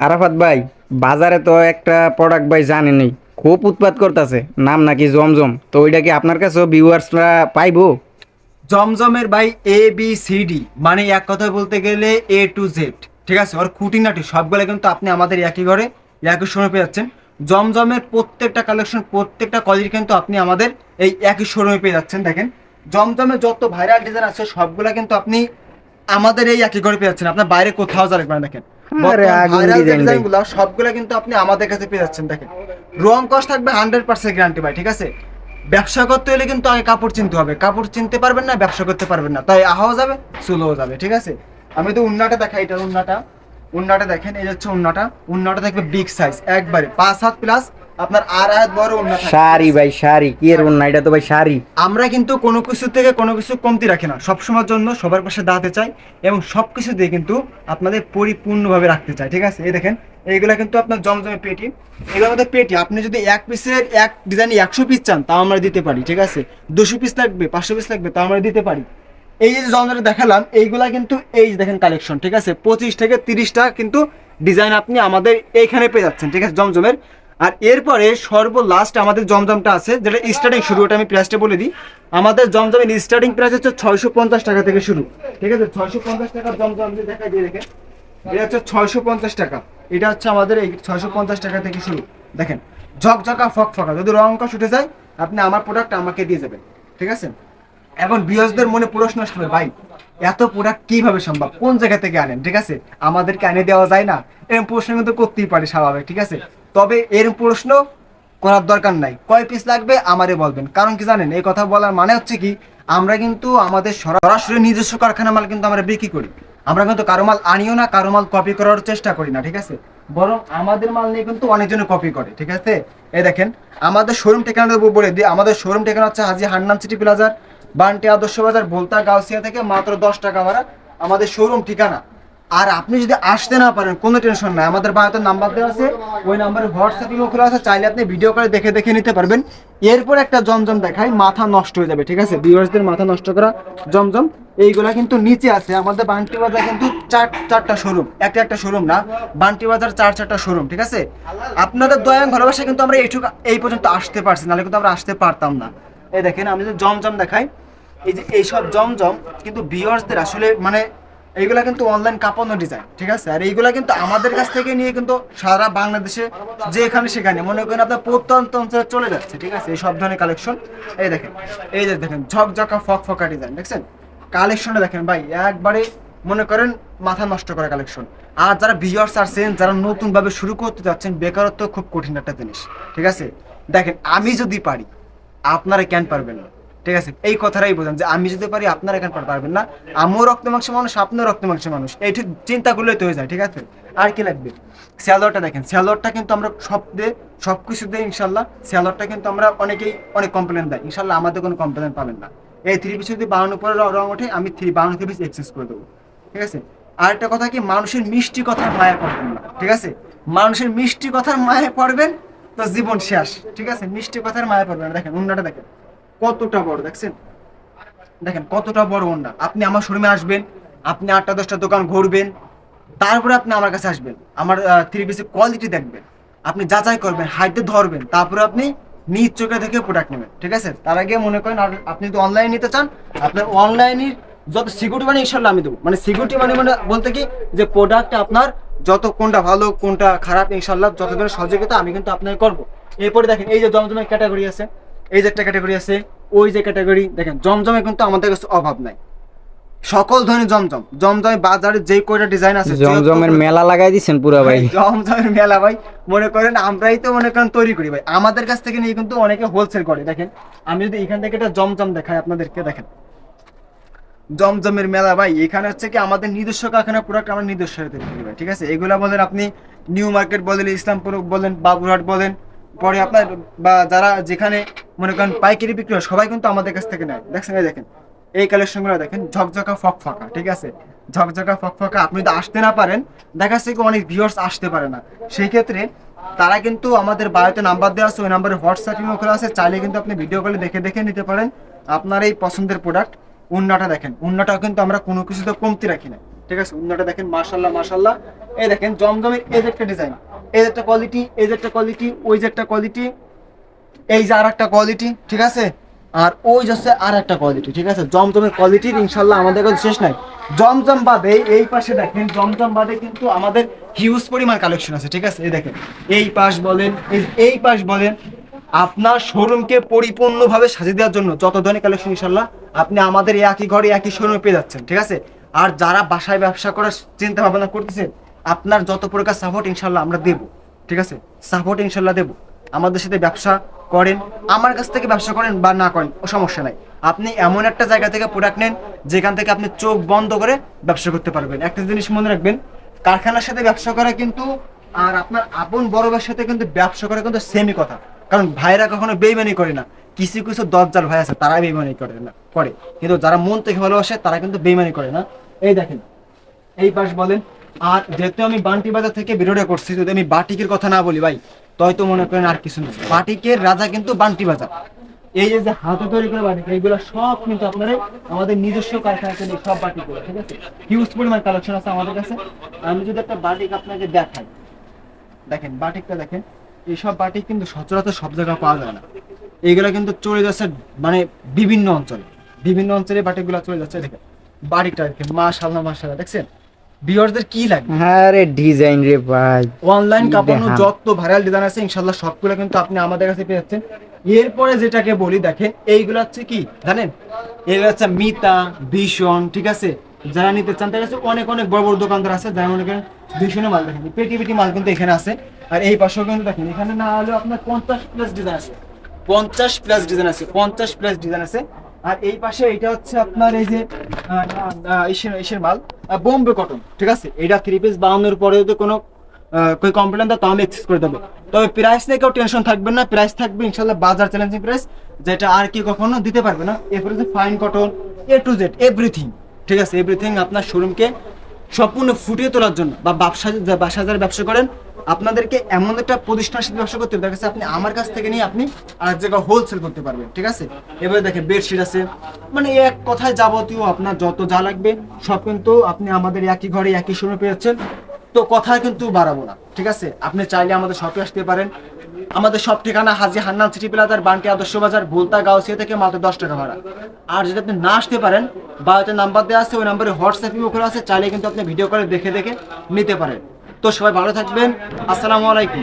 আরাফাত ভাই, বাজারে তো একটা প্রোডাক্ট ভাই জানেনই, খুব উৎপাত করতেছে, নাম নাকি জমজম। তো ওইটা কি আপনার কাছেও ভিউয়ার্সরা পাইবো? জমজমের ভাই ABCD, মানে এক কথায় বলতে গেলে A to Z। ঠিক আছে, ওর খুঁটিনাটি সবগুলো কিন্তু আপনি আমাদের একই ঘরে একই শোরুমে পেয়ে যাচ্ছেন। জমজমের প্রত্যেকটা কালেকশন, প্রত্যেকটা কোয়ালিটি কিন্তু আপনি আমাদের এই একই শোরুমে পেয়ে যাচ্ছেন। দেখেন, জমজমের যত ভাইরাল ডিজাইন আছে সবগুলা কিন্তু আপনি আমাদের এই একই ঘরে পেয়ে যাচ্ছেন, আপনার বাইরে কোথাও যাবেন না। দেখেন, আরে বর্তমান আগুন ভাইরাল যে ডিজাইন ভাই। ডিজাইনগুলো সবগুলা কিন্তু আপনি আমাদের কাছে পেয়ে যাচ্ছেন। দেখেন, রং কস্ট থাকবে 100% গ্যারান্টি ভাই। ঠিক আছে, ব্যবসা করতে হলে কিন্তু আগে কাপড় চিনতে হবে, কাপড় চিনতে পারবেন না ব্যবসা করতে পারবেন না, তাই আহাও যাবে চুলোও যাবে। ঠিক আছে, আমি তো উন্নাটা দেখাই, এটা উন্নাটা। উন্নাটা দেখেন, এই হচ্ছে উন্নাটা। উন্নাটা দেখবে বিগ সাইজ, একবারে 5 হাত প্লাস আপনার আর আয়াত বড় উন্না থাকবে। ঠিক শাড়ি আছে, ভাই, শাড়ি কি এর না, এটা তো ভাই শাড়ি। আমরা কিন্তু কোনো কিছু থেকে কোনো কিছু কমতি রাখি না, সবসময়ের জন্য সবার পাশে দাঁড়াতে চাই এবং সব কিছু দিয়ে কিন্তু আপনাদের পরিপূর্ণভাবে রাখতে চাই। ঠিক আছে, এই দেখেন, এইগুলা কিন্তু আপনার জমজমের পেটি। এগুলোর মধ্যে পেটি আপনি যদি এক পিসের এক ডিজাইনে 100 পিস চান তাও আমরা দিতে পারি। ঠিক আছে, 200 পিস লাগবে, 500 পিস লাগবে তাও আমরা দিতে পারি। এই যে জমজমটা দেখালাম এইগুলা কিন্তু এই যে দেখেন কালেকশন। ঠিক আছে, 25 থেকে 30টা কিন্তু ডিজাইন আপনি আমাদের এইখানে পেয়ে যাচ্ছেন। ঠিক আছে, জমজমের। আর এরপরে সর্বলাস্ট আমাদের জমজমটা আছে, যেটা স্টার্টিং শুরু, ওটা আমি প্রাইসটা বলে দিই। আমাদের জমজমের স্টার্টিং প্রাইস হচ্ছে 650 টাকা থেকে শুরু। ঠিক আছে, 650 টাকা জমজম যদি দেখা দিয়ে দেখেন, এটা হচ্ছে 650 টাকা। এটা হচ্ছে আমাদের এই 650 টাকা থেকে শুরু। দেখেন, ঝকঝকা ফকফকা, যদি রং কস উঠে যায় আপনি আমার প্রোডাক্ট আমাকে দিয়ে যাবেন। ঠিক আছে, এখন ভিউয়ার্সদের মনে প্রশ্ন আসবে, ভাই এত প্রোডাক্ট কিভাবে সম্ভব, কোন জায়গা থেকে আনেন? ঠিক আছে, আমাদেরকে এনে দেওয়া যায় না? এরকম প্রশ্ন কিন্তু করতেই পারে, স্বাভাবিক। ঠিক আছে, তবে এরকম প্রশ্ন করার দরকার নাই, কয় পিস লাগবে আমারে বলবেন। কারণ কি জানেন, এই কথা বলার মানে হচ্ছে কি, আমরা কিন্তু আমাদের সরাসরি নিজস্ব কারখানা মাল কিন্তু আমরা বিক্রি করি। আমরা কিন্তু কারো মাল আনিও না, কারো মাল কপি করার চেষ্টা করি না। ঠিক আছে, বরং আমাদের মাল নিয়ে কিন্তু অনেকজনে কপি করে। ঠিক আছে, এই দেখেন, আমাদের শোরুম ঠিকানা বলে দিই। আমাদের শোরুম ঠিকানা হচ্ছে হাজি হান্নান সিটি প্লাজার, বান্টি আদর্শ বাজার, ভোলতা গাউসিয়া থেকে মাত্র 10 টাকা ভাড়া আমাদের শোরুম ঠিকানা। আর আপনি যদি আসতে না পারেন কোনো টেনশন নাই, আমাদের বাড়িতে নাম্বার দেওয়া আছে, ওই নাম্বারে হোয়াটসঅ্যাপ ইমো খোলা আছে, চাইলে আপনি ভিডিও করে দেখে দেখে নিতে পারবেন। এরপর একটা জমজম দেখাই, মাথা নষ্ট হয়ে যাবে। ঠিক আছে, ভিউয়ার্সদের মাথা নষ্ট করা জমজম এইগুলা কিন্তু নিচে আছে। আমাদের বান্টি বাজার কিন্তু চারটা শোরুম, একটা একটা শোরুম না, বান্টি বাজার চারটা শোরুম। ঠিক আছে, আপনাদের দয়া এবং ভালোবাসা কিন্তু আমরা এইটুকু এই পর্যন্ত আসতে পারছি, নাহলে কিন্তু আমরা আসতে পারতাম না। এই দেখেন, আমি যদি জমজম দেখাই, এই যে এইসব জমজম কিন্তু ভিউয়ার্সদের আসলে মানে এইগুলা কিন্তু অনলাইন কাঁপানো ডিজাইন। ঠিক আছে, আর এইগুলা কিন্তু আমাদের কাছ থেকে নিয়ে কিন্তু সারা বাংলাদেশে যেখানে সেখানে মনে করেন আপনার প্রত্যন্ত অঞ্চলে চলে যাচ্ছে। ঠিক আছে, এই সব ধরনের কালেকশন। এই দেখেন, এই যে দেখেন ঝকঝকা ফকফকা ডিজাইন দেখছেন, কালেকশনটা দেখেন ভাই, একবারে মনে করেন মাথা নষ্ট করা কালেকশন। আর যারা ভিউয়ার্স আছেন, যারা নতুন ভাবে শুরু করতে যাচ্ছেন, বেকারত্ব খুব কঠিন একটা জিনিস। ঠিক আছে, দেখেন, আমি যদি পারি আপনারা কেন পারবেন না? ঠিক আছে, এই কথাটাই বোঝেন যে আমি যদি পারি আপনারা কেন পারবেন না? আমিও রক্ত মাংস মানুষ, আপনিও রক্ত মাংস মানুষ, এই ঠিক চিন্তা করলেই তো হয়ে যায়। ঠিক আছে, আর কি লাগবে? স্যালোয়ারটা দেখেন, স্যালোয়ারটা কিন্তু আমরা সব দিয়ে সব কিছু দিয়ে ইনশাল্লাহ, স্যালোয়ারটা কিন্তু আমরা অনেকেই অনেক কমপ্লেন দেয়, ইনশাল্লাহ আমাদের কোনো কমপ্লেন পাবেন না। এই 3 পিস যদি 52 পরে রং ওঠে, আমি 52 পিস এক্সচেঞ্জ করে দেবো। ঠিক আছে, আর একটা কথা কি, মানুষের মিষ্টি কথার মায়া পড়বেন না। ঠিক আছে, মানুষের মিষ্টি কথার মায়া পড়বেন তো জীবন শেষ। ঠিক আছে, মিষ্টি কথার মায়া পড়বেন না। দেখেন উন্নাটা দেখেন কতটা বড়, দেখছেন? দেখেন কতটা বড় ওন্না। আপনি আমার শোরুমে আসবেন, আপনি 8টা 10টা দোকান ঘুরবেন, তারপরে আপনি আমার কাছে আসবেন, আমার 3 পিসের কোয়ালিটি দেখবেন, আপনি যাচাই করবেন, হাইটে ধরবেন, তারপরে আপনি নিজ চোখে দেখে প্রোডাক্ট নেবেন। ঠিক আছে, তার আগে মনে করেন আপনি যদি অনলাইন নিতে চান, আপনার অনলাইনের যত সিকিউরিটি মানে ইনশাল্লাহ আমি দেবো। মানে সিকিউরিটি মানে মানে বলতে কি, যে প্রোডাক্টটা আপনার যত কোনটা ভালো কোনটা খারাপ ইনশাল্লাহ যত ধরনের সহযোগিতা আমি কিন্তু আপনাকে করবো। এরপরে দেখেন, এই যে জমজমের ক্যাটাগরি আছে, এই যে একটা ক্যাটাগরি আছে, ওই যে ক্যাটাগরি, দেখেন জমজমে কিন্তু আমাদের কাছে অভাব নাই, সকল ধরনের জমজম। জমজমে বাজারে যে কয়টা ডিজাইন আছে, জমজমের মেলা লাগাই দিছেন পুরা ভাই। জমজমের মেলা ভাই, মনে করেন আমরাই তো মনে করেন তৈরি করি ভাই, আমাদের কাছ থেকে নিয়ে কিন্তু অনেকে হোলসেল করে। দেখেন, আমি যদি এখান থেকে একটা জমজম দেখাই আপনাদেরকে, দেখেন জমজমের মেলা ভাই, এখানে হচ্ছে কি আমাদের নিজস্ব কারখানা প্রোডাক্ট আমরা নিজস্ব তৈরি করি ভাই। ঠিক আছে, এগুলা বলেন আপনি নিউ মার্কেট বলেন, ইসলামপুর বলেন, বাবুরহাট বলেন, পরে আপনার বা যারা যেখানে মনে করেন পাইকারি বিক্রি হয় সবাই কিন্তু আমাদের কাছ থেকে নেয়। দেখছেন, এই দেখেন এই কালেকশনগুলো দেখেন, ঝকঝকা ফকফকা। ঠিক আছে, ঝকঝকা ফকফকা। আপনি যদি আসতে না পারেন, দেখা যাচ্ছে কি অনেক ভিউয়ার্স আসতে পারে না, সেই ক্ষেত্রে তারা কিন্তু আমাদের বায়োতে নাম্বার দেওয়া আছে, ওই নাম্বারে হোয়াটসঅ্যাপ ইমো খোলা আছে, চাইলে কিন্তু আপনি ভিডিও কলে দেখে দেখে নিতে পারেন আপনার এই পছন্দের প্রোডাক্ট। উন্নাটা দেখেন, উন্নাটাও কিন্তু আমরা কোনো কিছুতে কমতি রাখি না। ঠিক আছে, অন্যটা দেখেন মাশাল্লাহ মাশাল্লাহ। এই দেখেন জমজমের এই যে একটা ডিজাইন, এই যে একটা কোয়ালিটি, এই যে একটা কোয়ালিটি, ওই যে একটা কোয়ালিটি, এই যে আর একটা কোয়ালিটি, ঠিক আছে, আর ওই যাচ্ছে আর একটা কোয়ালিটি, ঠিক আছে। জমজমের কোয়ালিটির ইনশাল্লাহ আমাদের কাছে শেষ নাই। জমজম বাদে এই পাশে দেখেন, জমজম বাদে কিন্তু আমাদের হিউজ পরিমাণ কালেকশন আছে, ঠিক আছে। এই দেখেন এই পাশ বলেন, এই পাশ বলেন, আপনার শোরুমকে পরিপূর্ণভাবে সাজিয়ে দেওয়ার জন্য যত ধরনের কালেকশন ইনশাল্লাহ আপনি আমাদের এই একই ঘরে একই শোরুমে পেয়ে যাচ্ছেন, ঠিক আছে। আর যারা বাসায় ব্যবসা করার চিন্তা ভাবনা করতেছেন, আপনার যত প্রকার সাপোর্ট ইনশাল্লাহ আমরা দেবো, ঠিক আছে। সাপোর্ট ইনশাল্লাহ দেবো। আমাদের সাথে ব্যবসা করেন, আমার কাছ থেকে ব্যবসা করেন বা না করেন, ও সমস্যা নাই। আপনি এমন একটা জায়গা থেকে প্রোডাক্ট নেন যেখান থেকে আপনি চোখ বন্ধ করে ব্যবসা করতে পারবেন। একটা জিনিস মনে রাখবেন, কারখানার সাথে ব্যবসা করা কিন্তু আর আপনার আপন বড় ভাইয়ের সাথে কিন্তু ব্যবসা করা কিন্তু সেমই কথা। কারণ ভাইরা কখনো বেইমানি করে না। কিছু কিছু দজ্জাল ভাই আছে তারা বেইমানি করে না, করে, কিন্তু যারা মন থেকে ভালোবাসে তারা কিন্তু বেইমানি করে না। এই দেখেন এই পাশ বলেন। আর যেহেতু আমি বান্টি বাজার থেকে ভিডিওটা করছি, যদি আমি বাটিকের কথা না বলি ভাই, তাই তো মনে করেন আর কিছু নেই। বাটিকের রাজা কিন্তু বান্টি বাজার। এই যে যে হাতে তৈরি করে বাটিক, এইগুলো সব কিন্তু আপনারা আমাদের নিজস্ব কারখানা থেকে সব বাটিকগুলো, ঠিক আছে। হিউজ পরিমাণ কালেকশন আছে আমাদের কাছে। আমি যদি একটা বাটিক আপনাকে দেখাই, দেখেন বাটিকটা দেখেন, এইসব বাটিক কিন্তু সচরাচর সব জায়গায় পাওয়া যায় না। এইগুলা কিন্তু চলে যাচ্ছে মানে বিভিন্ন অঞ্চলে, বিভিন্ন অঞ্চলে বাটিকগুলো চলে যাচ্ছে। দেখেন বাটিকটা দেখেন, মাশাআল্লাহ মাশাআল্লাহ, দেখছেন ভিউয়ারদের কি লাগে। আরে ডিজাইন রে ভাই, অনলাইন কি কাপানো দেখাম। যত ভাইরাল ডিজাইন আছে ইনশাল্লাহ সবগুলো কিন্তু আপনি আমাদের কাছে পেয়ে যাচ্ছেন। এরপরে যেটাকে বলি দেখেন, এইগুলো হচ্ছে কি জানেন, এগুলো হচ্ছে মিতা, ভীষণ, ঠিক আছে। যারা নিতে চান তাদের কাছে অনেক অনেক বড় বড় দোকানদার আছে, যারা মনে করেন ভীষণের মাল দেখেন, পেটি পেটি মাল কিন্তু এখানে আছে। আর এই পাশেও কিন্তু দেখেন, এখানে না হলেও আপনার 50+ ডিজাইন আছে, 50+ ডিজাইন আছে, 50+ ডিজাইন আছে। আর এই পাশে এটা হচ্ছে আপনার এই যে ইসের মাল, বোম্বে কটন, ঠিক আছে। এটা 3 পিস 52 পরে যদি কোনো কমপ্লেন দেয় তাহলে এক্সেস করে দেবে। তবে প্রাইস নিয়ে কেউ টেনশন থাকবেন না, প্রাইস থাকবে ইনশাল্লাহ বাজার চ্যালেঞ্জিং প্রাইস, যেটা আর কি কখনো দিতে পারবে না। এরপরে যে fine cotton, A to Z everything, ঠিক আছে, এভরিথিং আপনার শোরুমকে সম্পূর্ণ ফুটিয়ে তোলার জন্য, বা বাসা যারা ব্যবসা করেন, আপনাদেরকে এমন একটা প্রতিষ্ঠানের সাথে ব্যবসা করতে হবে দেখা যাচ্ছে আপনি আমার কাছ থেকে নিয়ে আপনি আর এক জায়গায় হোলসেল করতে পারবেন, ঠিক আছে। এবারে দেখেন বেডশিট আছে, মানে এক কথায় যাবতীয় আপনার যত যা লাগবে সব কিন্তু আপনি আমাদের একই ঘরে একই শোরুমে পেয়ে যাচ্ছেন। তো কথা কিন্তু বাড়াবো না, ঠিক আছে। আপনি চাইলে আমাদের শপে আসতে পারেন। আমাদের সব ঠিকানা হাজি হান্নান সিটি প্লাজার, বান্টি আদর্শ বাজার, ভুলতা গাউসিয়া থেকে মাত্র 10 টাকা ভাড়া। আর যদি আপনি না আসতে পারেন, বা হয়তো নাম্বার দেওয়া আছে, ওই নাম্বারে হোয়াটসঅ্যাপ খোলা আছে, চাইলে কিন্তু আপনি ভিডিও করে দেখে দেখে নিতে পারেন। তো সবাই ভালো থাকবেন, আসসালামু আলাইকুম।